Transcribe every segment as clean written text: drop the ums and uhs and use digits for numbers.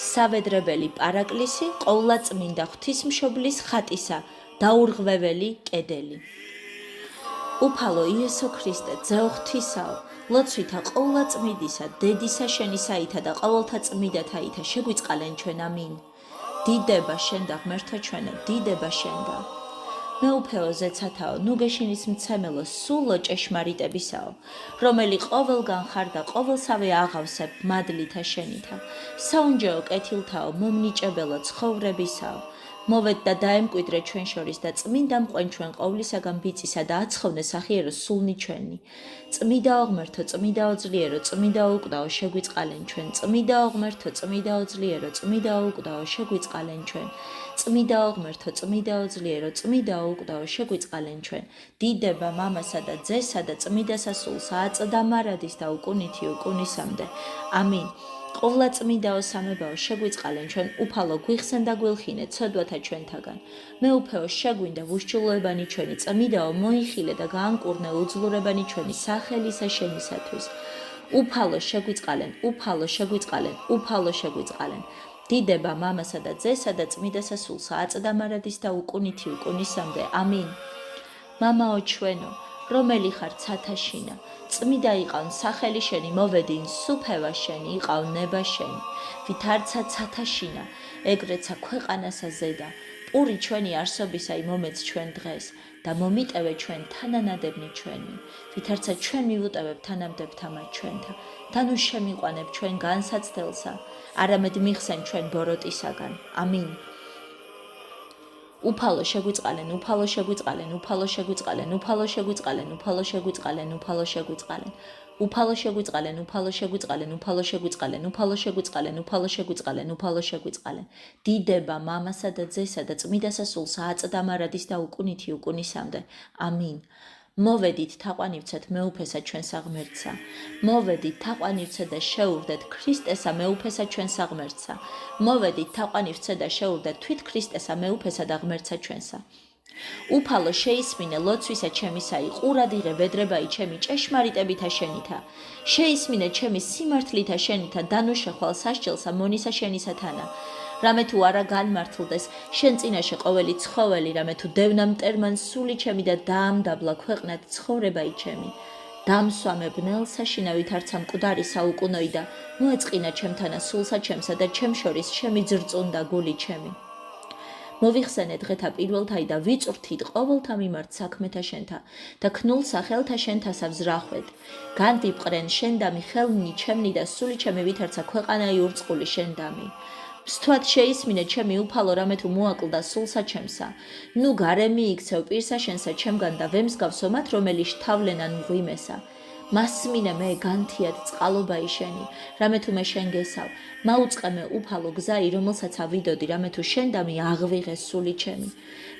სავედრებელი პარაკლისი, ყოვლადწმინდა ღვთისმშობლის ხატისა, დაურღვეველი კედელი. უფალო იესო ქრისტე, ძეო ღვთისაო, ლოცვითა ყოვლადწმიდისა, დედისა შენისაითა და ყოველთა წმიდათაითა შეგვიწყალენ ჩვენ, ამინ. დიდება შენდა ღმერთო ჩვენო, დიდება შენდა. მეუფეო ზეცათაო, ნუ გეშინის მცემელო, სულო ჭეშმარიტებისაო, რომელი ყოველგან ხარ და ყოველსავე აღავსებ მადლითა შენითა, საუნჯეო კეთილთაო, მომნიჭებელო ცხოვრებისაო, მოვედ და დაემკვიდრე ჩვენ შორის და წმინდა მყვენ ჩვენ ყოვლისაგან ბიწისა და აცხოვნე სახიერო სულნი ჩვენი. წმიდაო ღმერთო, წმიდაო ძლიერო, წმიდაო უკდაო შეგვიწყალენ ჩვენ, წმიდაო ღმერთო, წმიდაო ძლიერო, წმიდაო უკდაო შეგვიწყალენ ჩვენ. წმიდაო ღმერთო, წმიდაო ძლიერო, წმიდაო უკდაო შეგვიწყალენ ჩვენ. დიდება მამასა და ძესა და წმიდასა სულსა აწდა მარადის და უკუნითი უკუნისამდე. ამინ. ყოვლადწმიდაო სამებაო შეგვიწყალენ ჩვენ, უფალო გვიხსენ და გვილხინე ცოდვათა ჩვენთაგან. მეუფეო შეგვინდა ვუშჩულოებანი ჩვენი, წმიდაო მოიხილე და გაანკურნე უძლურებანი ჩვენი სახელისა შენისათვის. უფალო შეგვიწყალენ, უფალო შეგვიწყალენ, უფალო შეგვიწყალენ. დიდება მამასა და ძესა და წმიდასა სულსა აწდა მარადის და უკუნითი უკუნისამდე. ამინ. მამაო ჩვენო, რომელი ხარ ცათაშინა, წმიდა იყავნ სახელი შენი, მოვედინ სუფევა შენი, იყავნ ნება შენი, ვით არცა ცათაშინა, ეგრეცა ქვეყანასა ზედა, პური ჩვენი არსობისა იმომეც ჩვენ დღეს და მომიტევე ჩვენ თანანადებნი ჩვენი, ვით არცა ჩვენ მივუტევებ თანამდებთა მათ ჩვენთა, და ნუ შემიყვანებ ჩვენ განსაცდელსა, არამედ მიხსენ ჩვენ ბოროტისაგან. ამინ. უფალო შეგვიწყალენ, უფალო შეგვიწყალენ, უფალო შეგვიწყალენ, უფალო შეგვიწყალენ, უფალო შეგვიწყალენ, უფალო შეგვიწყალენ. უფალო შეგვიწყალენ, უფალო შეგვიწყალენ, უფალო შეგვიწყალენ, უფალო შეგვიწყალენ, უფალო შეგვიწყალენ, უფალო შეგვიწყალენ. დიდება მამასა და ძესა და წმიდასა სულსა აწდა მარადის და უკუნითი უკუნისამდე. ამინ. მოვედით თაყვანივცეთ მეუფესა ჩვენსა ღმერთსა. მოვედით თაყვანივცეთ და შეურდეთ ქრისტესა მეუფესა ჩვენსა ღმერთსა. მოვედით თაყვანივცეთ და შეურდეთ თვით ქრისტესა მეუფესა და ღმერთსა ჩვენსა. უფალო შეისმინე ლოცვისა ჩემისაი, ყურად იღე ვედრებაი ჩემი ჭეშმარიტებითა შენითა. შეისმინე ჩემი სიმართლითა შენითა, დანუშე ხვალ სასჯელსა მონისა შენისათანა. რამე თუ არა განმართლდეს შენ წინაშე ყოველი ცხოველი, რამე თუ დევნა მტერმან სული ჩემი და დაამდაბლა ქვეყნად ცხოვრებაი ჩემი. დამსვამე ბნელსა შინავით არცა მკვდარი საუკუნოი და მოეწყინა ჩემთანა სულსა ჩემსა და ჩემ შორის შემიძრწუნდა გული ჩემი. მოვიხსენე დღეთა პირველთაი და ვიწვრთით ყოველთა მიმართ საქმეთა შენთა და ქნულსა ხელთა შენთასა ვზრახვედ. განვიპყრენ შენდამი ხელნი ჩემნი და სული ჩემი ვით არცა ქვეყანაი ურწყული შენდამი. სთვად შეისმინე ჩემი უფალო, რამე თუ მოაკლდა სულსა ჩემსა. ნუ გარე მიიქცევ პირსა შენსა ჩემგან და ვემსგავსო მათ, რომელი შთავლენან მღვიმესა. მასმინე მე განთიად წყალობაი შენი, რამე თუ მე შენ გესავ. მაუწყე მე უფალო გზაი, რომელსაც ავიდოდი, რამე თუ შენდამი აღვიღე სული ჩემი.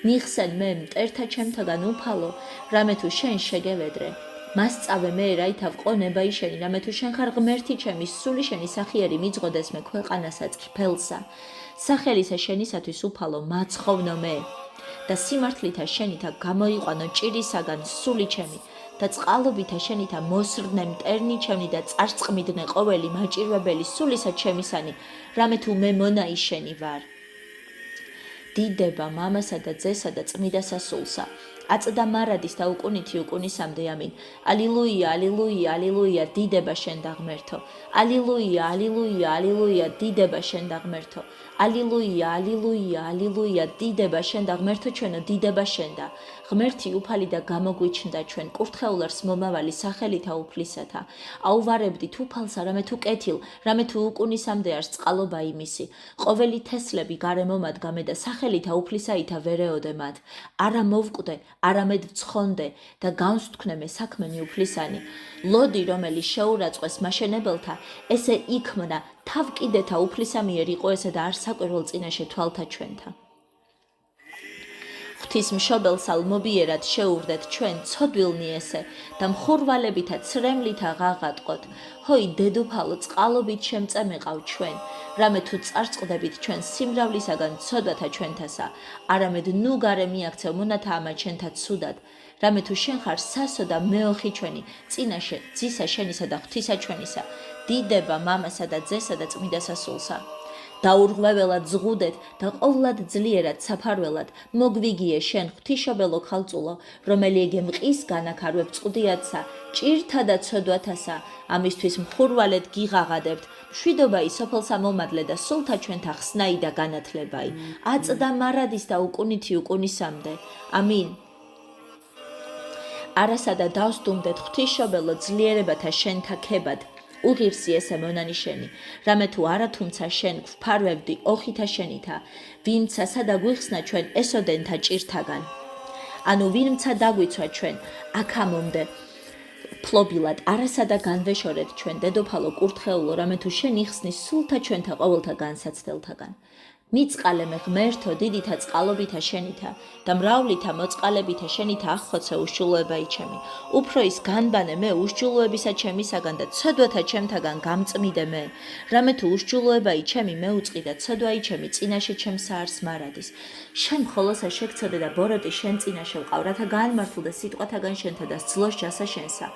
მიხსენ მე მტერთა ჩემთაგან უფალო, რამე თუ შენ შეგევედრე. მასწავე მე რაითა ვყონებაი შენი, რამე თუ შენ ხარ ღმერთი ჩემი, სული შენი სახიერი მიძღოდეს მე ქვეყანასა წრფელსა. სახელისა შენისათვის უფალო მაცხოვნო მე და სიმართლითა შენითა გამოიყვანო ჭირისაგან სული ჩემი და წყალობითა შენითა მოსრდნე მტერნი ჩემი და წარწყმიდნე ყოველი მაჭირვებელი სულისა ჩემისანი, რამე თუ მე მონაი შენი ვარ. დიდება მამასა და ძესა და წმიდასა სულსა აწდა მარადის და უკუნითი უკუნისამდე. ამინ. ალილუია, ალილუია, ალილუია, დიდება შენდა ღმერთო. ალილუია, ალილუია, ალილუია, დიდება შენდა ღმერთო. ალილუია, ალილუია, ალილუია, დიდება შენდა ღმერთო ჩვენო, დიდება შენდა. ღმერთი უფალი და გამოგვიჩნდა ჩვენ, კურთხეულარს მომავალი სახელითა უფლისათა. აუვარებდით უფალსა, რამე თუ კეთილ, რამე თუ უკუნისამდე არს წყალობა იმისი. ყოველი თესლები გარემომადგამე და სახელითა უფლისაითა ვერეოდე მათ. არა მოვკვდე, არამედ ვცხონდე და განსთქმე მე საქმენი უფლისანი. ლოდი, რომელი შეურაცხყვეს მაშენებელთა, ესე იქმნა თავკიდეთა უფლისამიერ იყო ესე და არ საკვირველ წინაშე თვალთა ჩვენთა. ღვთისმშობელსა ლმობიერად შეურდეთ ჩვენ ცოდვილნი ესე და მხურვალებითა ცრემლითა ღაღატყოთ. ჰოი დედოფალო, წყალობით შემწემეყავ ჩვენ, რამე თუ წარწყდებით ჩვენ სიმრავლისაგან ცოდვათა ჩვენთასა, არამედ ნუ გარე მიაქცევ მონათა ამა ჩვენთა ცუდად. რამე თუ შენ ხარ სასო და მეოხი ჩვენი, წინაშე ძისა შენისა და ღვთისა ჩვენისა, დიდება მამასა და ძესა და წმინდასა სულსა. დაურღვეველად ზღუდეთ და ყოვლად ძლიერად საფარველად მოგვიგიე შენ ღვთისმშობელო ქალწულო, რომელი გემყის განაქარვებ წყუდიათსა, ჭირთა და ცოდვათასა, ამისთვის მხურვალედ გიღაღადებთ, მშვიდობაი სოფელსა მომადლე და სულთა ჩვენთა ხსნაი და განათლებაი, აწდა მარადის და უკუნითი უკუნისამდე. ამინ. არასა და დავსდუმდეთ ღვთისმშობელო ძლიერებათა შენთა ქებად, უღირსი ესე მონანი შენი, რამე თუ არა თუმცა შენ გვფარვებდი ოხითა შენითა, ვინმცა დაგვიხსნა ჩვენ ესოდენთა ჭირთაგან. ანუ ვინმცა დაგვიცვა ჩვენ აქამომდე ფლობილად, არასა და განვეშორეთ ჩვენ დედოფალო კურთხეულო, რამე თუ შენ იხსნის სულთა ჩვენთა ყოველთა განსაცდელთაგან. მიწყალემე ღმერთო დიდითა წყალობითა შენითა და მრავლითა მოწყალებითა შენითა აღხოცე უშჯულოებაი ჩემი. უფრო ის განბანე მე უშჯულოებისა ჩემისაგან და ცოდვათა ჩემთაგან გამწმიდე მე. რამე თუ უშჯულოებაი ჩემი მეუწყი და ცოდვაი ჩემი წინაშე ჩემს საარს მარადის. შენ მხოლოსა შეგცოდე და ბოროტი შენ წინაშე ვყავ, რათა გაანმართლდე სიტყვათაგან შენთა და სძლოს ჯასა შენსა.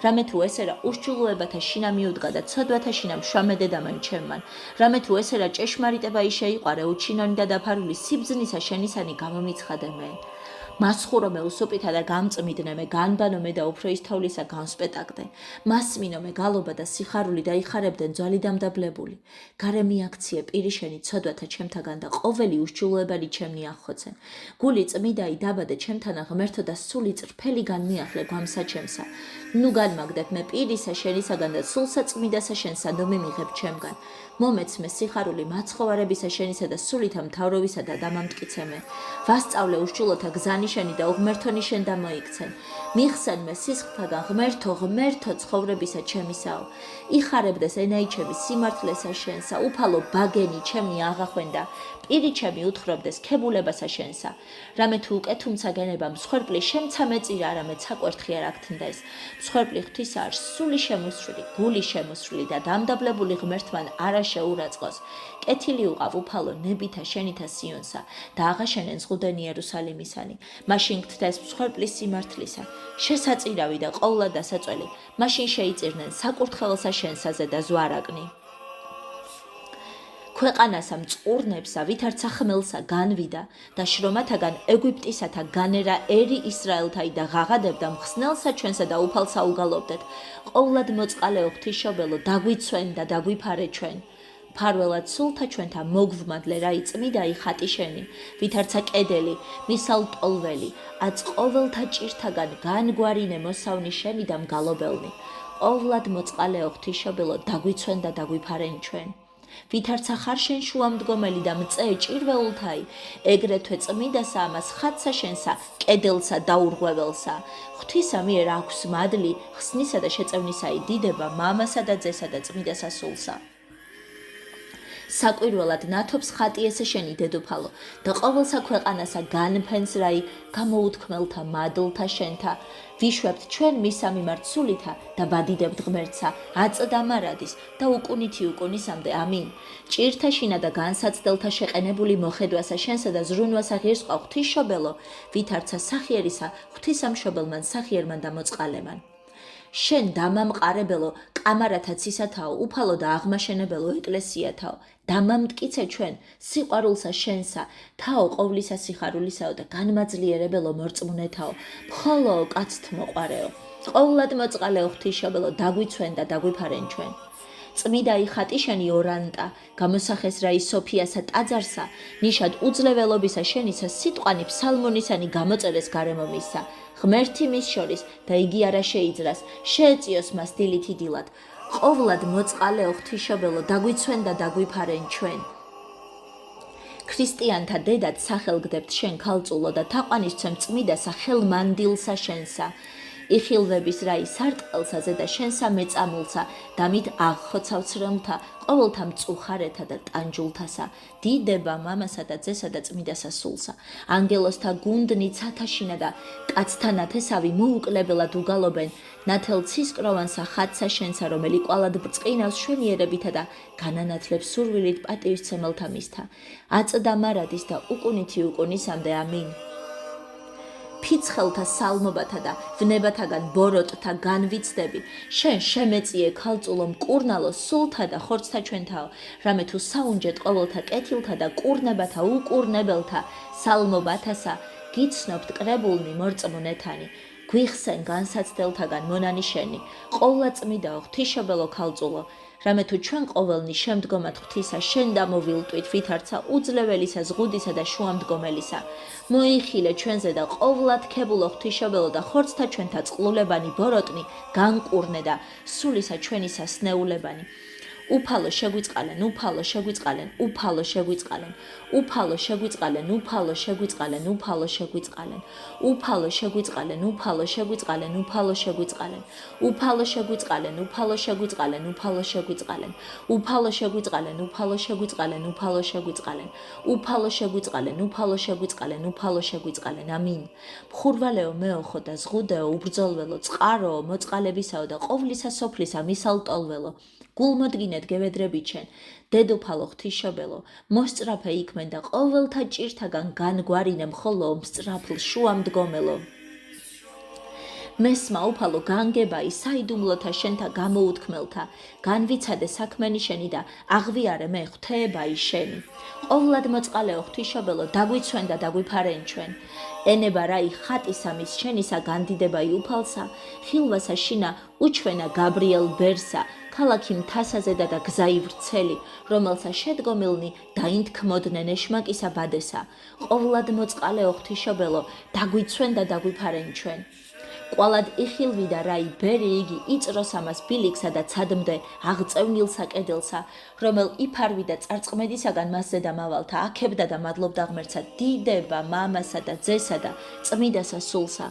რამე თუ ესერა უშჯულოებათა შინა მიუდგა და ცოდვათა შინა მშვამედე დამან ჩემმან. რამე თუ ესერა ჭეშმარიტებაი შეიყვარე უჩინონი და დაფარული სიბძნისა შენისანი გამომიცხადე მე. მასხურო მე უსუპითა და გამწმიდნე მე, განბანო მე და უფრო ის თოვლისა განსპეტაკდე. მასმინო მე გალობა და სიხარული და იხარებდნენ ძვალი დამდაბლებული. გარე მიაქციე პირი შენი ცოდვათა ჩემთაგან და ყოველი უშჯულოებანი ჩემნი აღხოცე. გული წმიდაი დაბადე ჩემთანა ღმერთო და სული წრფელი განმიახლე გვამსა ჩემსა. ნუ განმაგდებ მე პირისა შენისაგან და სულსა წმიდასა შენსა ნუ მიმიღებ ჩემგან. მომეცმე სიხარული მაცხოვარებისა შენისა და სულითა მთავრობისა და დამამტკიცე მე. ვასწავლე უშჯულოთა გზანი შენი და უღმერთონი შენ დამოიქცენ. მიხსენ მე სისხლთაგან ღმერთო ცხოვრებისა ჩემისაო. იხარებდეს ენაი ჩემი სიმართლესა შენსა, უფალო ბაგენი ჩემნი აღახვენდა. პირი ჩემი უთხრობდეს ქებულებასა შენსა. რამე თუ უკე თუმცა გენება მსხვერპლი შემცა მეწირა, რამე ცაკვერთხი არ აქთნდეს. მსხვერპლი ღვთისა არ სული შემოსვლილი, გული შემოსვლილი და დამდაბლებული ღმერთმან არა შეურაცხყოს. კეთილი უყავ უფალო ნებითა შენითა სიონსა და აღაშენენ ზღუდენ იერუსალიმისანი. მაშინ გთდეს მსხვერპლის სიმართლისა, შესაწირავი და ყოვლად დასაწველი, მაშინ შეიწირნენ საკურთხეველსა შენსაზე და ზვარაკნი. ქვეყანასა მწყურნებსა, ვითარცა ხმელსა განვიდა და შრომათაგან ეგვიპტისათა განერა ერი ისრაელთაი და ღაღადებდა მხსნელსა ჩვენსა და უფალსა უგალობდეთ. ყოვლად მოწყალეო ღვთისმშობელო, დაგვიცვენ და დაგვიფარე ჩვენ. ფარველად სულთა ჩვენთა მოგვმადლე რაი წმიდაი ხატი შენი, ვითარცა კედელი, მისალტოლველი, აც ყოველთა ჭირთაგან განგვარინე მოსავნი შენი და მგალობელნი. ყოვლად მოწყალეო ღვთისმშობელო, დაგვიცვენ და დაგვიფარენ ჩვენ. ვითარცა ხარ შენ შუამდგომელი და მწე ჭირვეულთაი, ეგრეთვე წმიდასა ამას ხატსა შენსა, კედელსა დაურღვეველსა. ღვთისა მიერ აქვს მადლი, ხსნისა და შეწევნისაი დიდება, მამასა და ძესა და წმიდასა სულსა. საკვირველად ნათობს ხატი ესე შენი დედოფალო და ყოველსა ქვეყანასა განფენს რაი გამოუთქმელთა მადლთა შენთა. ვიშვებთ ჩვენ მისა მიმართ სულითა და ვადიდებთ ღმერთსა, აწდა მარადის და უკუნითი უკუნისამდე. ამინ. ჭირთა შინა და განსაცდელთა შეყენებული მოხედვასა შენსა და ზრუნვასა ღირსყვა ღვთისმშობელო, ვითარცა სახიერისა ღვთისამშობელმან სახიერმან და მოწყალემან. შენ დამამყარებელო კამარათა ცისათაო, უფალო და აღმაშენებელო ეკლესიათაო, დამამტკიცე ჩვენ სიყვარულსა შენსა, თაო ყოვლისა სიხარულისაო და განმაძლიერებელო მორწმუნეთაო, მხოლოო კაცთმოყვარეო, ყოვლად მოწყალეო ღვთისმშობელო, დაგვიცვენ და დაგვიფარენ ჩვენ. წმიდაი ხატი შენი ორანტა, გამოსახეს რაი სოფიასა ტაძარსა, ნიშად უძლეველობისა შენისა სიტყვანი ფსალმონისანი გამოწერეს გარემომისა. ღმერთი მის შორის და იგი არა შეიძრას, შეეწიოს მას დილითი დილად. ყოვლად მოწყალეო ღვთისმშობელო, დაგვიცვენ და დაგვიფარენ ჩვენ. ქრისტიანთა დედად სახელგდებთ შენ ქალწულო და თაყვანისცემ წმიდასა ხელმანდილსა შენსა. იხილვების რაი სარტყელსაზე და შენსა მეწამულსა და მით აღხოცავ ცრემლთა ყოველთა მწუხარეთა და ტანჯულთასა. დიდება მამასა და ძესა და წმიდასა სულსა. ანგელოსთა გუნდნი ცათაშინა და კაცთა ნათესავი მოუკლებელად უგალობენ ნათელ ცისკროვანსა ხატსა შენსა, რომელი კვალად ბრწყინავს შვენიერებითა და განანათლებს სურვილით პატივისცემელთა მისთა. აწდა მარადის და უკუნითი უკუნისამდე. ამინ. ფიცხელთა სალმობათა და ვნებათაგან ბოროტთა განვიცდები, შენ შემეწიე ქალწულო მკურნალო სულთა და ხორცთა ჩვენთაო, რამე თუ საუნჯეთ ყოველთა კეთილთა და კურნებათა უკურნებელთა სალმობათასა, გიცნობთ კრებულნი მორწმუნეთანი, გვიხსენ განსაცდელთაგან მონანი შენი, ყოვლადწმიდაო ღვთისმშობელო ქალწულო, რამე თუ ჩვენ ყოველნი შემდგომად ღვთისა შენ დამოვილტვით ვითარცა უძლეველისა ზღუდისა და შუამდგომელისა, მოიხილე ჩვენზე და ყოვლადქებულო ღვთისმშობელო და ხორცთა ჩვენთა წყლულებანი ბოროტნი განკურნე და სულისა ჩვენისა სნეულებანი. უფალო შეგვიწყალენ, უფალო შეგვიწყალენ, უფალო შეგვიწყალენ, უფალო შეგვიწყალენ, უფალო შეგვიწყალენ, უფალო შეგვიწყალენ, უფალო შეგვიწყალენ, უფალო შეგვიწყალენ, უფალო შეგვიწყალენ, უფალო შეგვიწყალენ, უფალო შეგვიწყალენ, უფალო შეგვიწყალენ, უფალო შეგვიწყალენ, უფალო შეგვიწყალენ, უფალო შეგვიწყალენ, უფალო შეგვიწყალენ, უფალო შეგვიწყალენ, უფალო შეგვიწყალენ. ამინ. მხურვალეო მეოხო და ზღუდეო უბრძოლველო, წყაროო მოწყალებისაო და ყოვლისა სოფლისა მისალტოლველო. გულმოდგინეთ გევედრებით შენ, დედოფალო ღვთისმშობელო, მოსწრაფე იქმენ და ყოველთა ჭირთაგან განგვარინე მხოლო მსწრაფლ შუამდგომელო. მესმა უფალო განგებაი საიდუმლოთა შენთა გამოუთქმელთა, განვიცადე საქმენი შენი და აღვიარე მე ღვთეებაი შენი. ყოვლად მოწყალეო ღვთისმშობელო, დაგვიცვენ და დაგვიფარენ ჩვენ. ენება რაი ხატისამის შენისა განდიდებაი უფალსა, ხილვასა შინა უჩვენა გაბრიელ ბერსა, ქალაქი მთასაზედა და გზაი ვრცელი, რომელსა შედგომილნი დაინთქმოდნენ ეშმაკისა ბადესა. ყოვლად მოწყალეო ღვთისმშობელო, დაგვიცვენ და დაგვიფარენ ჩვენ. ყვალად იხილვიდა რაი ბერი იგი იწროს ამას ბილიკსა და ცადმდე აღწევნილსა კედელსა, რომელ იფარვიდა წარწყმედისაგან მასზე დამავალთა, აქებდა და მადლობდა ღმერთსა, დიდება მამასა და ძესა და წმიდასა სულსა.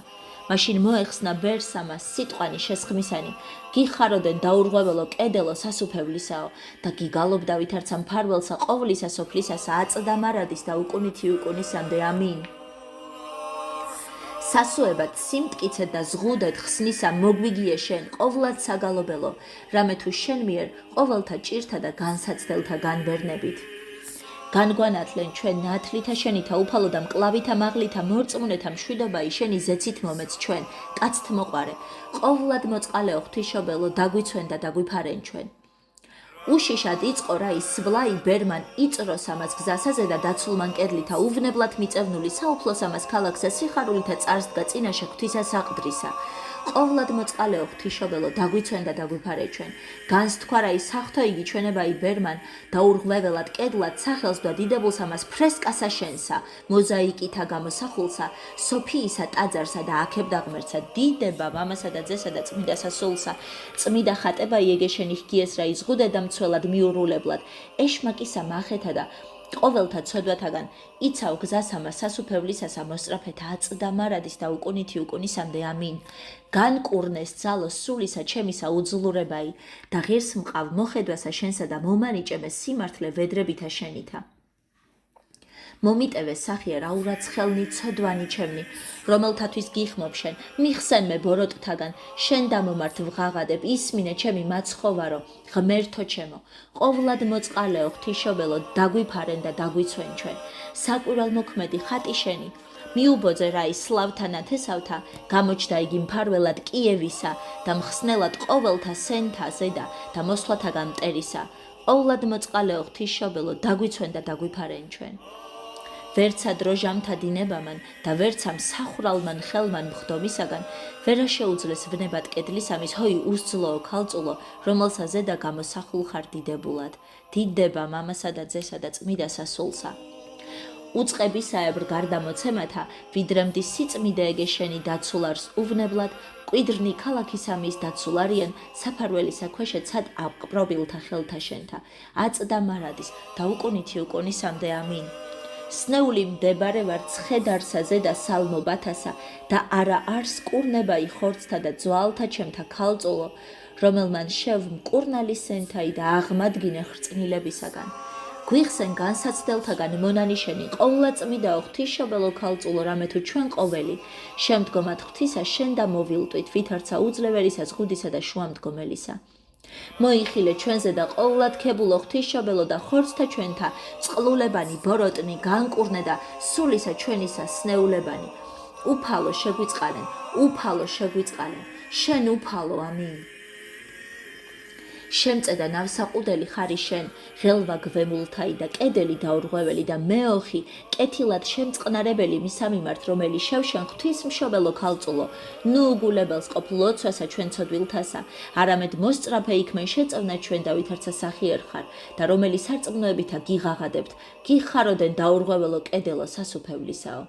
მაშინ მოეხსნა ბერს ამას სიტყვანი შესხმისანი, გიხაროდენ დაურღვეველო კედელო სასუფევლისაო და გიგალობდა ვითარცა მფარველსა ყოვლისა სოფლისასა აწდა მარადის და უკუნითი უკუნისამდე. ამინ. სასუებად სიმტკიცეთ და ზღუდეთ ხსნისა მოგვიგიე შენ ყოვლად საგალობელო, რამე თუ შენ მიერ ყოველთა ჭირთა და განსაცდელთა განვერნებით. განგვანათლენ ჩვენ ნათლითა შენითა უფალო და მკლავითა მაღლითა მორწმუნეთა მშვიდობაი შენი ზეცით მომეც ჩვენ, კაცთ მოყარე, ყოვლად მოწყალეო ღვთისმშობელო, დაგვიცვენ და დაგვიფარენ ჩვენ. უშიშად იწყო რაი სვლაი ბერმან იწროს ამას გზასაზე და დაცულმან კედლითა უვნებლად მიწევნული საუფლოს ამას ქალაქსა სიხარულითა წარსდგა წინაშე ღვთისა საყდრისა. ყოვლად მოწყალეო ღვთისმშობელო, დაგვიცვენ და დაგვიფარე ჩვენ. განს თქვა რაი საღვთო იგი ჩვენებაი ბერმან დაურღვეველად კედლად სახელს და დიდებულს ამას ფრესკასა შენსა, მოზაიკითა გამოსახულსა, სოფიისა ტაძარსა და აქებდა ღმერთსა, დიდება მამასა და ძესა და წმიდასა სულსა. წმიდა ხატება იეგე შენი ჰგიეს რაი ზღუდე და მცველად მიურულებლად, ეშმაკისა მახეთა და ყოველთა ცოდვათაგან იცავ გზასამა სასუფევლისასა მოსწრაფეთა აწდა მარადის და უკუნითი უკუნისამდე. ამინ. განკურნეს ძალო სულისა ჩემისა უძლურებაი და ღირს მყავ მოხედვასა შენსა და მომანიჭებე სიმართლე ვედრებითა შენითა. მომიტევე სახია რაურაცხელნი ცოდვანი ჩემნი, რომელთათვის გიხმობ შენ, მიხსენ მე ბოროტთაგან, შენ დამომართ ვღაღადებ, ისმინე ჩემი მაცხოვარო, ღმერთო ჩემო, ყოვლად მოწყალეო ღვთისმშობელო, დაგვიფარენ და დაგვიცვენ ჩვენ. საკვირველმოქმედი ხატი შენი, მიუბოძე რაი სლავთა ნათესავთა, გამოჩნდა იგი მფარველად კიევისა და მხსნელად ყოველთა სენთა ზედა და მოსვლათაგან მტერისა. ყოვლად მოწყალეო ღვთისმშობელო, დაგვიცვენ და დაგვიფარენ ჩვენ. ვერცა დროჟამთა დინებამან და ვერცა მსახურალმან ხელმან მხდომისაგან, ვერა შეუძლეს ვნებად კედლისამის ჰოი უსძლოო ქალწულო, რომელსა ზედა გამოსახულ ხარ დიდებულად, დიდება მამასა და ძესა და წმიდასა სულსა. უწყებისაებრ გარდამოცემათა, ვიდრემდი სიწმიდე ეგე შენი დაცულარს უვნებლად, კვიდრნი ქალაქისამის დაცულარიან, საფარველისა ქვეშე ცად აპყრობილთა ხელთა შენთა, აწდა მარადის და უკუნითი უკუნისამდე. ამინ. სნეული მდებარე ვარ ცხედარსა ზედა სალმობათასა და არა არს კურნებაი ხორცთა და ძვალთა ჩემთა ქალწულო, რომელმან შევ მკურნალი სენთაი და აღმადგინე ხრწნილებისაგან. გვიხსენ განსაცდელთაგან მონანი შენი, ყოვლადწმიდაო ღვთისმშობელო ქალწულო, რამე თუ ჩვენ ყოველი შემდგომად ღვთისა შენ დამოვილტვით, ვითარცა უძლეველისა ზღუდისა და შუამდგომელისა. მოიხილე ჩვენზე და ყოვლადქებულო ღვთისმშობელო და ხორცთა ჩვენთა წყლულებანი ბოროტნი განკურნე და სულისა ჩვენისა სნეულებანი. უფალო შეგვიწყალენ, უფალო შეგვიწყალენ, შენ უფალო, ამინ. შემწედა ნავსაყუდელი ხარი შენ, ღელვა გვემულთაი და კედელი დაურღვეველი და მეოხი, კეთილად შემწყნარებელი მისა მიმართ, რომელი შევშენ ღვთისმშობელო ქალწულო, ნუ უგულებელს ყოფ ლოცვასა ჩვენ ცოდვილთასა, არამედ მოსწრაფე იქმენ შეწევნა ჩვენ და ვითარცა სახიერ ხარ და რომელი სარწმუნოებითა გიღაღადებთ, გიხაროდენ დაურღვეველო კედელო სასუფევლისაო.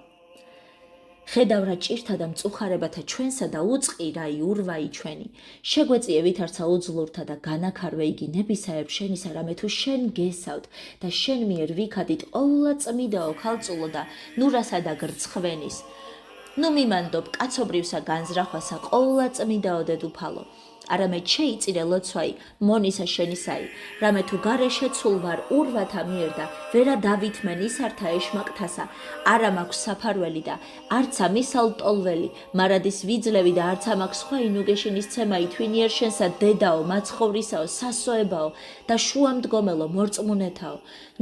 ხედავ რა ჭირთა და მწუხარებათა ჩვენსა და უწყი რა იურვაი ჩვენი. შეგვეწიე ვითარცა უძლურთა და განაქარვე იგი ნებისაებ შენისა, რამე თუ შენ გესავთ და შენ მიერ ვიქადით ყოვლად წმიდაო ქალწულო და ნურასა და გრცხვენის. ნუ მიმანდობ კაცობრივსა განზრახვასა ყოვლად წმიდაო დედუფალო. არამედ შეიწირე ლოცვაი მონისა შენისაი, რამე თუ გარეშე ცულ ვარ ურვათა მიერ და ვერა დავითმენ ისართა ეშმაკთასა, არა მაქვს საფარველი და არცა მისალტოლველი, მარადის ვიძლევი და არცა მაქვს სხვა ინუგეშინის ცემაი თვინიერ შენსა დედაო, მაცხოვრისაო, სასოებაო და შუამდგომელო მორწმუნეთაო.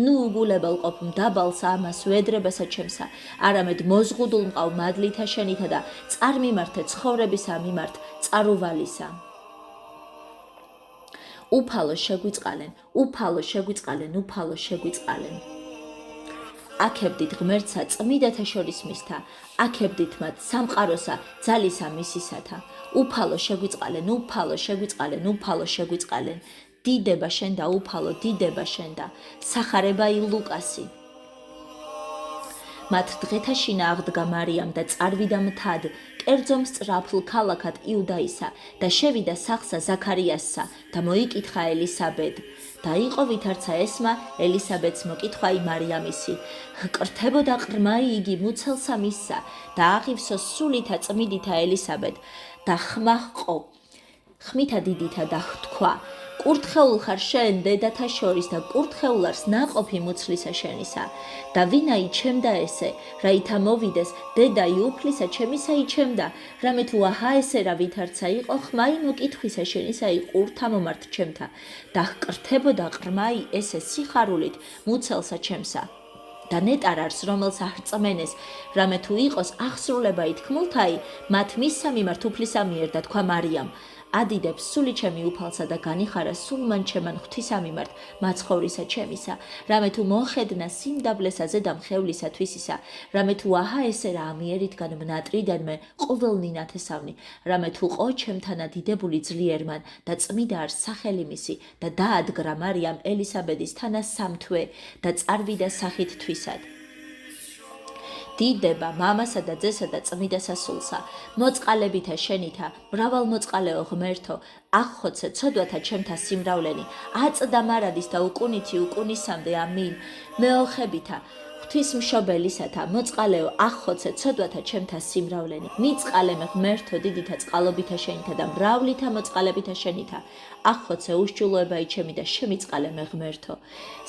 ნუ უგულებელ ყოფ მდაბალსა ამას ვედრებასა ჩემსა, არამედ მოზღუდულ მყავ მადლითა შენითა და წარმიმართე ცხოვრებისა მიმართ წარუვალისა. უფალო შეგვიწყალენ, უფალო შეგვიწყალენ, უფალო შეგვიწყალენ. აქებდით ღმერთსა წმიდათა შორის მისთა, აქებდით მათ სამყაროსა ძალისა მისისათა. უფალო შეგვიწყალენ, უფალო შეგვიწყალენ, უფალო შეგვიწყალენ. დიდება შენ და უფალო, დიდება შენ და სახარება ლუკასი. მათ დღეთა შინა აღდგა მარიამ და წარვიდა მთად, კერძო მსწრაფლ ქალაქად იუდაისა და შევიდა სახსა ზაქარიასსა და მოიკითხა ელისაბედ. და იყო ვითარცა ესმა ელისაბედს მოკითხვაი მარიამისი. კრთებოდა ყრმაი იგი მუცელსა მისსა და აღივსო სულითა წმიდითა ელისაბედ და ხმა ჰყო. ხმითა დიდითა და თქვა. კურთხეულ ხარ შენ დედათა შორის და კურთხეულარს ნაყოფი მუცლისა შენისა და ვინა იჩემდა ესე, რაითა მოვიდეს დედა იუფლისა ჩემისა იჩემდა, რამე თუ აჰა ესე რა ვითარცა იყო ხმაი მოკითხვისა შენისა იყურთა მომართ ჩემთა და ჰკრთებოდა ყრმაი ესე სიხარულით მუცელსა ჩემსა. და ნეტარარს რომელს აღწმენეს, რამე თუ იყოს აღსრულება ითქმულთაი, მათ მისსა მიმართ უფლისა მიერ და თქვა მარიამ, ადიდებს სული ჩემი უფალსა და განიხარა სულმან ჩემან ღვთისა მიმართ მაცხოვრისა ჩემისა, რამე თუ მოხედნა სიმდაბლესაზე და მხევლისა თვისისა, რამე თუ აჰა ესე რა ამიერითგან მნატრიდანმე ყოველნი ნათესავნი, რამე თუ ყო ჩემთანა დიდებული ძლიერმან და წმიდა არ სახელი მისი და დაადგრა მარიამ ელისაბედის თანა სამთვე და წარვიდა სახით თვისად. დიდება მამასა და ძესა და წმიდა სასულსა, მოწყალებითა შენითა, მრავალ მოწყალეო ღმერთო, აღხოცე ცოდვათა ჩემთა სიმრავლენი, აწდა მარადის და უკუნითი უკუნისამდე ამინ, მეოხებითა, ღვთისმშობელისათა, მოწყალეო აღხოცე ცოდვათა ჩემთა სიმრავლენი, მიწყალემე ღმერთო დიდითა წყალობითა შენითა და მრავლითა მოწყალებითა შენითა, აღხოცე უშჯულოებაი ჩემი და შემიწყალემე ღმერთო,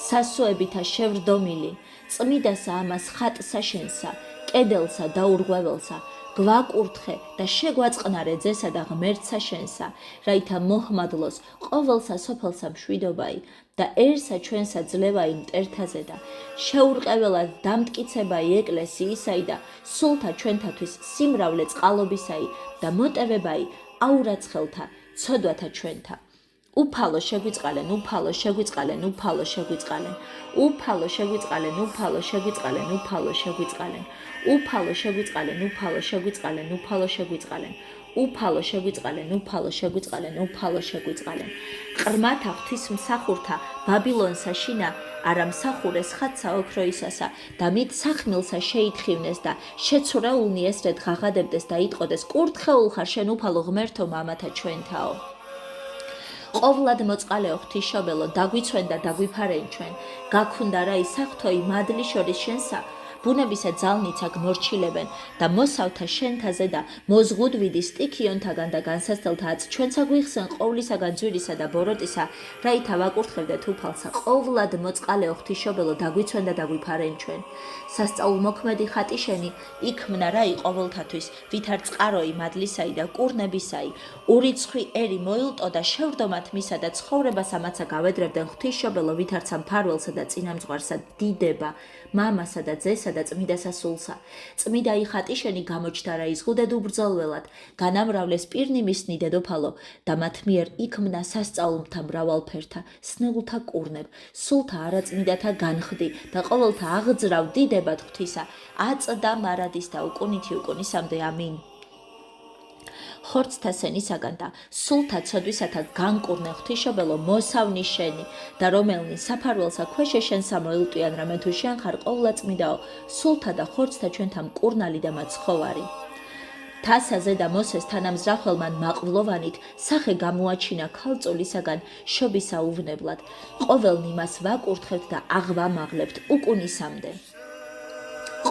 სასოებითა შევრდომილი, წმიდასა ამას ხატსა შენსა, კედელსა და ურღვეველსა, გვაკურთხე და შეგვაწყნარე ძესა და ღმერთსა შენსა, რაითა მოჰმადლოს ყოველსა სოფელსა მშვიდობაი და ერსა ჩვენსა ძლევაი მტერთაზე და შეურყეველად დამტკიცებაი ეკლესიისაი და სულთა ჩვენთათვის სიმრავლე წყალობისაი და მოტევებაი აურაცხელთა ცოდვათა ჩვენთა. უფალო შეგვიწყალენ, უფალო შეგვიწყალენ, უფალო შეგვიწყალენ, უფალო შეგვიწყალენ, უფალო შეგვიწყალენ, უფალო შეგვიწყალენ, უფალო შეგვიწყალენ, უფალო შეგვიწყალენ, უფალო შეგვიწყალენ, უფალო შეგვიწყალენ, უფალო შეგვიწყალენ, უფალო შეგვიწყალენ. ყრმათა ღვთისმსახურთა ბაბილონსა შინა არა მსახურეს ხატსა ოქროისასა და მით სახმილსა შეითხივნეს და შეცურაულნი ესრედ ღაღადებდეს და იტყოდეს კურთხეულ ხარ შენ უფალო ღმერთო მამათა ჩვენთაო. ყოვლად მოწყალეო ღვთისმშობელო დაგვიცვენ და დაგვიფარენ ჩვენ, გაქუნდა რა ისახთოი მადლი შორის შენსა, ბუნებისა ძალნიცა გმორჩილებენ და მოსავთა შენთაზე და მოზღუდვიდი სტიქიონთაგან და განსასწელთაც ჩვენსა გვიხსენ ყოვლისაგან ძვირისა და ბოროტისა, რაითა ვაკურთხებდეთ უფალსა, ყოვლად მოწყალეო ღვთისმშობელო დაგვიცვენ და დაგვიფარენ ჩვენ. სასწაულმოქმედი ხატი შენი იქმნა რა ყოველთათვის, ვითარ წყაროი მადლისაი და კურნებისაი, ურიცხვი ერი მოილტო და შევრდომათ მისა და ცხოვრებას ამაცა გავედრებდნენ ღვთისმშობელო ვითარცა მფარველსა და წინამძღვარსა დიდება, მამასა და ძესა და წმიდა სასულსა. წმიდა იხატი შენი გამოჩნდა რა იზღუდე უბრძოლველად, განამრავლეს პირნიმის ნი დედოფალო და მათ მიერ იქმნა სასწაულთა მრავალფერთა, სნეულთა კურნებ, სულთა არაწმიდათა განხდი და ყოველთა აღძრავ დიდებად ღვთისა, აწდა მარადის და უკუნითი უკუნისამდე ამინ. ხორცთა სენისაგან და სულთა ცოდვისათა განკურნე ღვთისმშობელო მოსავნი შენი და რომელნი საფარველსა ქვეშე შენ სამოილტვიან რამე თუ შენ ხარ ყოვლადწმიდაო სულთა და ხორცთა ჩვენთა მკურნალი და მაცხოვარი. თასაზე და მოსეს თანამზრახველმან მაყვლოვანით სახე გამოაჩინა ქალწულისაგან შობისა უვნებლად. ყოველნი მას ვაკურთხებთ და აღვამაღლებთ უკუნისამდე.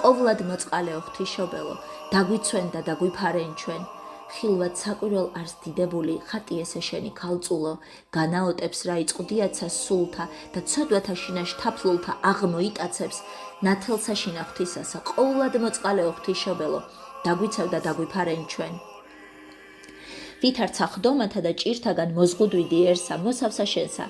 ყოვლად მოწყალეო ღვთისმშობელო, დაგვიცვენ და დაგვიფარენ ჩვენ. ხილვად საკვირველ არს დიდებული ხატი ესე შენი ქალწულო, განაოტებს რა იწყდიაცა სულთა და ცოდვათა შინა შთაფლულთა აღმოიტაცებს, ნათელსა შინა ღვთისასა, ყოვლად მოწყალეო ღვთისმშობელო, დაგვიცევ და დაგვიფარენ ჩვენ. ვითარცა ხდომათა და ჭირთაგან მოზღუდვიდიერსა მოსავსა შენსა,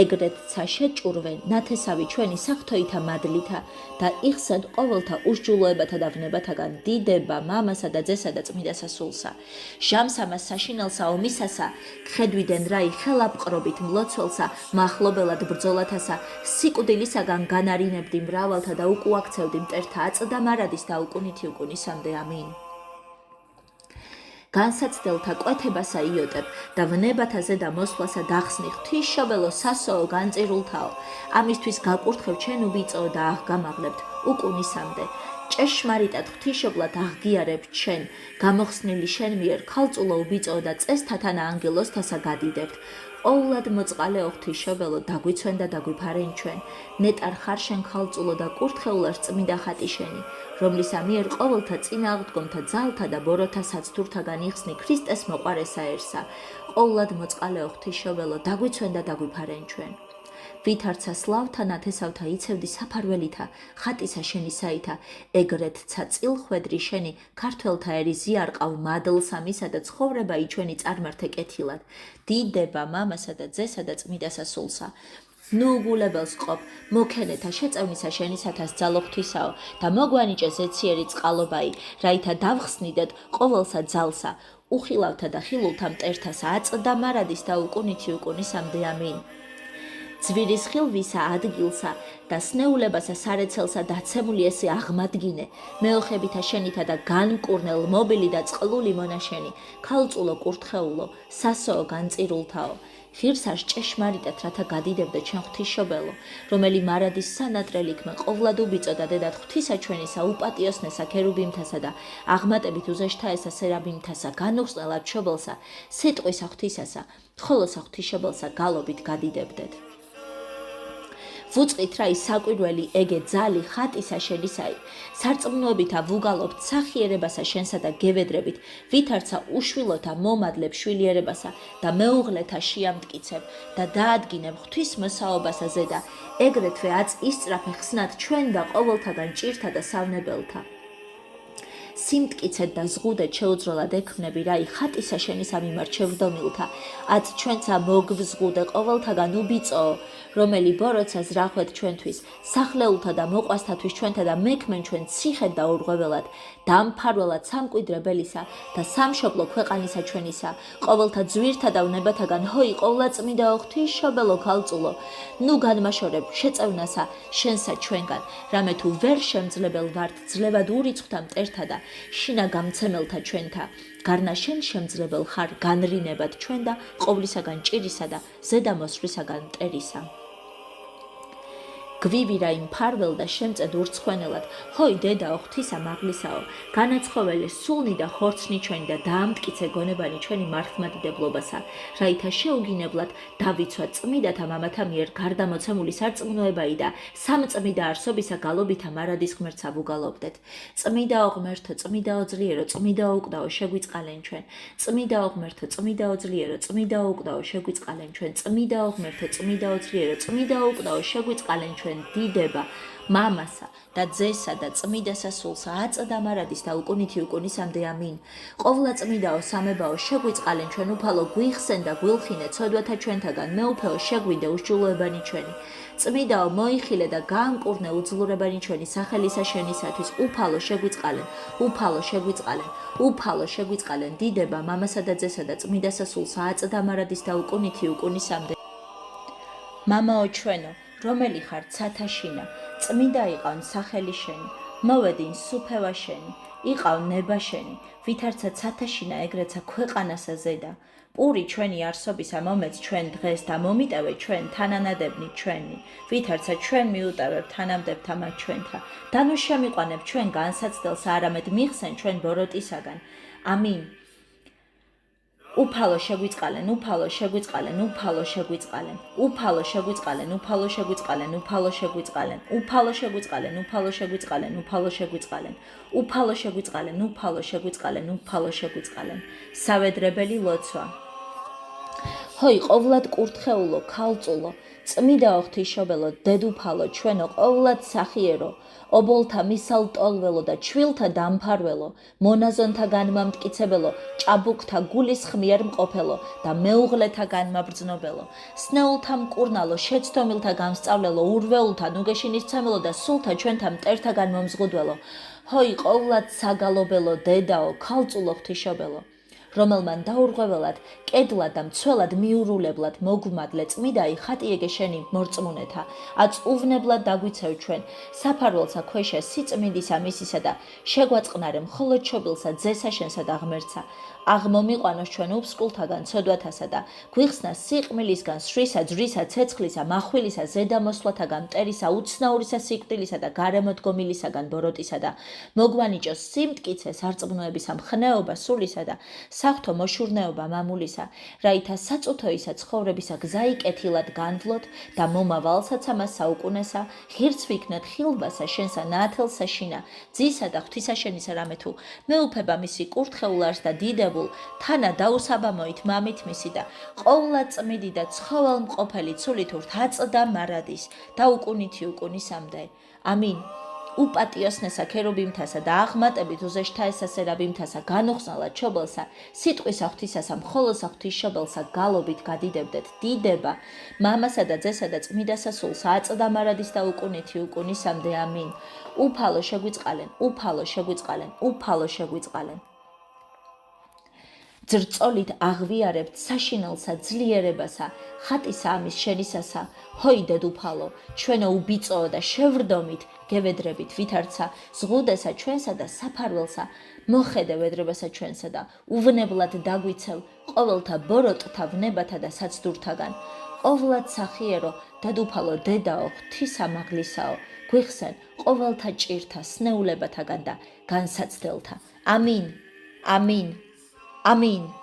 ეგრეთცა შეჭურვენ ნათესავი ჩვენი საფრთხოითა მადლითა და იხსენ ყოველთა უშჯულოებათა და ვნებათაგან დიდება მამასა და ძესა და წმიდა სასულსა. ჟამსამას საშინელსა ომისასა, ხედვიდენ რაი ხელაპყრობით მლოცველსა, მახლობელად ბრძოლათასა, სიკვდილისაგან განარინებდი მრავალთა და უკუაქცევდი მტერთა აწდა მარადის და უკუნითი უკუნისამდე ამინ. განსაცდელთა კვეთებასა იოტებ და ვნებათა ზედა მოსვლასა დახსნი ღვთისმშობელო სასოო განწირულთაო, ამისთვის გაკურთხევ ჩვენ უბიწო და აღგამაღლებთ უკუნისამდე. ჭეშმარიტად ღვთისმშობლად აღგიარებ ჩვენ, გამოხსნილი შენ მიერ ქალწულო უბიწო და წესთათანა ანგელოზთასა გადიდებთ. ყოვლად მოწყალეო ღვთისმშობელო, დაგვიცვენ და დაგვიფარენ ჩვენ. ნეტარ ხარ შენ ქალწულო და კურთხეულას წმიდა ხატი შენი, რომლისა მიერ ყოველთა წინააღმდგომთა ძალთა და ბოროთა საცდურთაგან იხსნი ქრისტეს მოყარესაერსა. ყოვლად მოწყალეო ღვთისმშობელო, დაგვიცვენ და დაგვიფარენ ჩვენ. ვითარცა სლავთა ნათესავთა იცევდი საფარველითა, ხატისა შენი საითა, ეგრეთცა წილხვედრი შენი ქართველთა ერი ზიარყავ მადლსა მისა და ცხოვრება იჩვენი წარმართე კეთილად. დიდება მამასა და ძესა და წმიდა სასულსა. ნუ უგულებელს ყოფ, მოქენეთა შეწევნისა შენისათას ძალო ღვთისაო და მოგვანიჭე ზეციერი წყალობაი, რაითა დავხსნიდეთ ყოველსა ძალსა, უხილავთა და ხილულთა მტერთასა, აწდა მარადის და უკუნითი უკუნისამდე ამინ. ძვირის ხილვისა ადგილსა და სნეულებასა სარეცელსა დაცემული ესე აღმადგინე, მეოხებითა შენითა და განკურნელ მობილი და წყლული მონაშენი, ქალწულო კურთხეულო, სასოო განწირულთაო. ღირსარს ჭეშმარიტად რათა გადიდებდა ჩვენ ღვთისმშობელო, რომელი მარადის სანატრელი ქმენ ყოვლად უბიწოდა დედათ ღვთისა ჩვენისა უპატიოსნესა ქერუბიმთასა და აღმატებით უზეშთაესა სერაბიმთასა, განუხსნელად მშობელსა, სიტყვისა ღვთისასა, ხოლოსა ღვთისმშობელსა გალობით გადიდებდეთ. ვუწყით რა ის საკვირველი ეგე ძალი ხატისა შენისაი, სარწმუნოებითა ვუგალობთ სახიერებასა შენსა და გევედრებით, ვითარცა უშვილოთა მომადლებ შვილიერებასა და მეუღლეთა შიამტკიცებ და დაადგინებ ღვთის მოსაობასა ზედა, ეგრეთვე აც ისწრაფე ხსნად ჩვენ და ყოველთაგან ჭირთა და სავნებელთა. სიმტკიცეთ და ზღუდეთ შეუძროლად ექმნები რაი ხატისა შენისა მიმართ შევდომილთა, აც ჩვენცა მოგვზღუდე ყოველთაგან უბიწოო, რომელი ბოროტსა ზრახვეთ ჩვენთვის, სახლეულთა და მოყვასთათვის ჩვენთა და მექმენ ჩვენ ციხედ და ურღვეველად, დამფარველად სამკვიდრებელისა და სამშობლო ქვეყანისა ჩვენისა, ყოველთა ძვირთა და ვნებათაგან ჰოი ყოვლადწმიდაო ღვთისმშობელო ქალწულო, ნუ განმაშორებ შეწევნასა შენსა ჩვენგან, რამე თუ ვერ შემძლებელ ვართ ძლევად ურიცხვთა მტერთა და შინა გამცემელთა ჩვენთა, გარნა შენ შემძლებელ ხარ განრინებად ჩვენ და ყოვლისაგან ჭირისა და ზედა მოსვლისაგან მტერისა. გვივირა იმ ფარվել და შემწედ ურცხვენელად, ჰოი დედაო ღვთისა მაღლისაო, განაცხოველე სულნი და ხორცნი ჩვენი და დაამტკიცე გონებანი ჩვენი მართლმადიდებლობასა, რაითა შეუგინებლად დავიცვა წმიდათა მამათა მიერ გარდამოცემული სარწმუნოებაი და სამწმიდა არსობისა გალობითა მარადის ღმერთსა ვუგალობდეთ. წმიდაო ღმერთო, წმიდაო ძლიერო, წმიდაო უკდაო შეგვიწყალენ ჩვენ. წმიდაო ღმერთო, წმიდაო ძლიერო, წმიდაო უკდაო შეგვიწყალენ ჩვენ. წმიდაო ღმერთო, წმიდაო ძლიერო, წმიდაო უკდაო შეგვიწყალენ ჩვენ. ჩვენ დიდება მამასა და ძესა და წმიდასა სულსა აწდა მარადის და უკუნითი უკუნისამდე ამინ. ყოვლა წმიდაო სამებაო შეგვიწყალენ ჩვენ უფალო გვიხსენ და გვილხინე ცოდვათა ჩვენთაგან მეუფეო შეგვიდე უსჯულოებანი ჩვენი. წმიდაო მოიხილე და გაამკურნე უძლურებანი ჩვენი სახელისა შენისათვის უფალო შეგვიწყალენ უფალო შეგვიწყალენ უფალო შეგვიწყალენ დიდება მამასა და ძესა და წმიდასა სულსა აწდა მარადის და უკუნითი უკუნისამდე. მამაო ჩვენო რომელი ხარ ცათაშინა წმიდა იყავ სახელი შენი მოვედინ სუფევა შენი იყავ ნება შენი ვითარცა ცათაშინა ეგრეცა ქვეყანასა ზედა პური ჩვენი არსობისა მომეც ჩვენ დღეს და მომიტევე ჩვენ თანანადებნი ჩვენი ვითარცა ჩვენ მიუტევებ თანამდებთა მათ ჩვენთა და ნუ შემიყვანებ ჩვენ განსაცდელს არამედ მიხსენ ჩვენ ბოროტისაგან ამინ უფალო შეგვიწყალენ უფალო შეგვიწყალენ უფალო შეგვიწყალენ უფალო შეგვიწყალენ უფალო შეგვიწყალენ უფალო შეგვიწყალენ უფალო შეგვიწყალენ უფალო შეგვიწყალენ უფალო შეგვიწყალენ უფალო შეგვიწყალენ უფალო შეგვიწყალენ უფალო შეგვიწყალენ სავედრებელი ლოცვა ჰოი ყოვლად კურთხეულო ქალწულო წმიდაო ღვთისმშობელო დედუფალო ჩვენო ყოვლად სახიერო ობოლთა მისალტოლველო და ჩვილთა დამფარველო მონაზონთა განმამტკიცებელო ჭაბუკთა გულის ხმიერ მყოფელო და მეუღლეთა განმაბრძნობელო სნეულთა მკურნალო შეცდომილთა გამსწავლელო ურვეულთა ნუგეშინისცემელო და სულთა ჩვენთა მტერთა განმომზღუდველო ჰოი ყოვლად საგალობელო დედაო ქალწულო ღვთისმშობელო რომელმან დაურღვეველად კედლად და მცველად მიურულებლად მოგვმადლე წმიდაი ხატიეგე შენი მორწმუნეთა აც უვნებლად დაგვიცევ ჩვენ საფარველსა ქვეშა სიწმინდისა მისისა და შეგვაწყნარე მხოლოდ შობილსა ძესა შენსა და ღმერთსა აღმომიყვანოს ჩვენ უფსკულთაგან ცოდვათასა და გვიხსნა სიყმილისგან სვრისა ძვრისა ცეცხლისა მახვილისა ზედამოსვლათაგან მტერისა უცნაურისა სიკვდილისა და გარემოდგომილისაგან ბოროტისა და მოგვანიჭოს სიმტკიცე სარწმუნოებისა მხნეობა სულისა და საღვთო მოშურნეობა მამულისა რაითა საწუთოისა ცხოვრებისა გზაი კეთილად განვლოთ და მომავალსაც ამას საუკუნესა ღირს ვიქნათ ხილვასა შენსა ნაათელსა შინა ძისა და ღვთისა შენისა რამე თუ მეუფება მისი კურთხეულარს და დიდებულ თანა დაუსაბამოით მამით მისი და ყოვლად წმიდი და ცხოველმყოფელი ცულით ურთაწდა მარადის და უკუნითი უკუნისამდე ამინ უპატიოსნესა ქერუბიმთასა და აღმატებით უზეშთა ესასერაბიმთასა განუხსნალა ჩობელსა სიტყვისა ღვთისასა მხოლოსა ღვთისმშობელსა გალობით გადიდებდეთ დიდება მამასა და ძესა და წმიდასა სულსა აწდა მარადის და უკუნითი უკუნისამდე ამინ უფალო შეგვიწყალენ უფალო შეგვიწყალენ უფალო შეგვიწყალენ ძრწოლით აღვიარებთ საშინელსა ძლიერებასა ხატისა ამის შენისასა ჰოი დედუფალო ჩვენო უბიწოო და შევრდომით გევედრებით ვითარცა ზღუდესა ჩვენსა და საფარველსა მოხედე ვედრებასა ჩვენსა და უვნებლად დაგვიცევ ყოველთა ბოროტთა ვნებათა და საცდურთაგან ყოვლად სახიერო დედუფალო დედაო ღვთისამაღლისაო გვიხსენ ყოველთა ჭირთა სნეულებათაგან და განსაცდელთა ამინ ამინ Amin.